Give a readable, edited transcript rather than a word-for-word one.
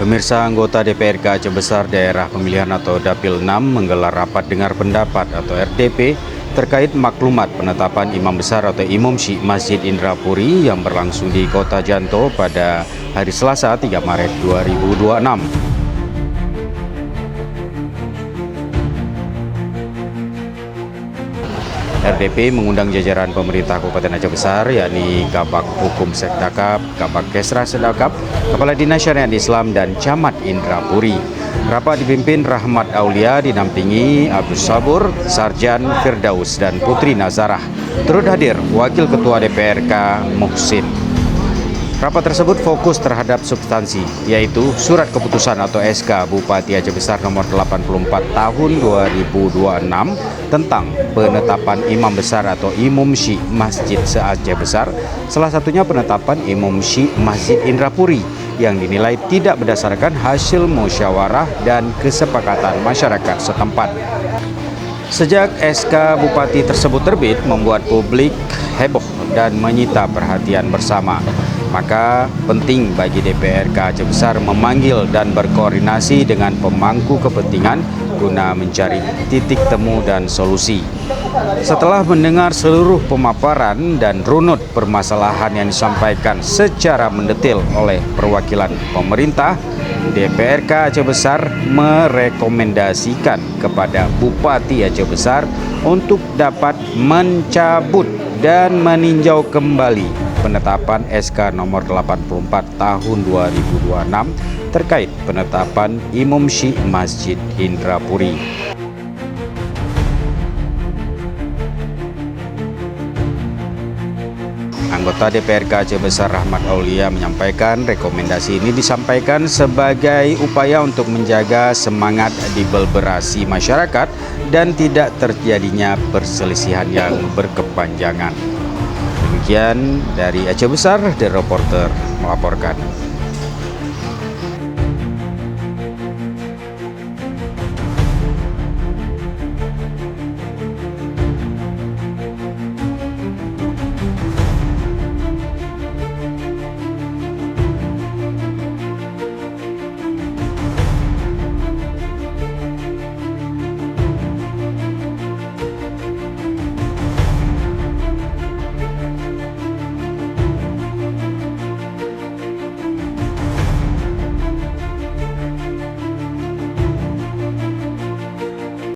Pemirsa, anggota DPRK Aceh Besar Daerah Pemilihan atau Dapil 6 menggelar rapat dengar pendapat atau RDP terkait maklumat penetapan Imam Besar atau Imam Syikh Masjid Indrapuri yang berlangsung di Kota Janto pada hari Selasa 3 Maret 2026. RDP mengundang jajaran pemerintah Kabupaten Aceh Besar, yakni Kabak Hukum Sekdakap, Kabak Kesra Sedakap, Kepala Dinas Syariat Islam, dan Camat Indrapuri. Rapat dipimpin Rahmat Aulia, dinampingi Abdus Sabur, Sarjan Firdaus, dan Putri Nazarah. Turut hadir Wakil Ketua DPRK Muhsin. Rapat tersebut fokus terhadap substansi, yaitu Surat Keputusan atau SK Bupati Aceh Besar nomor 84 tahun 2026 tentang penetapan Imam Besar atau Imam Syikh Masjid se-Aceh Besar, salah satunya penetapan Imam Syikh Masjid Indrapuri yang dinilai tidak berdasarkan hasil musyawarah dan kesepakatan masyarakat setempat. Sejak SK Bupati tersebut terbit, membuat publik heboh dan menyita perhatian bersama. Maka penting bagi DPRK Aceh Besar memanggil dan berkoordinasi dengan pemangku kepentingan guna mencari titik temu dan solusi. Setelah mendengar seluruh pemaparan dan runut permasalahan yang disampaikan secara mendetil oleh perwakilan pemerintah, DPRK Aceh Besar merekomendasikan kepada Bupati Aceh Besar untuk dapat mencabut dan meninjau kembali penetapan SK nomor 84 tahun 2026 terkait penetapan Imam Syikh Masjid Indrapuri. Anggota DPRK Aceh Besar Rahmat Aulia menyampaikan rekomendasi ini disampaikan sebagai upaya untuk menjaga semangat deliberasi masyarakat dan tidak terjadinya perselisihan yang berkepanjangan. Demikian dari Aceh Besar, The Reporter melaporkan.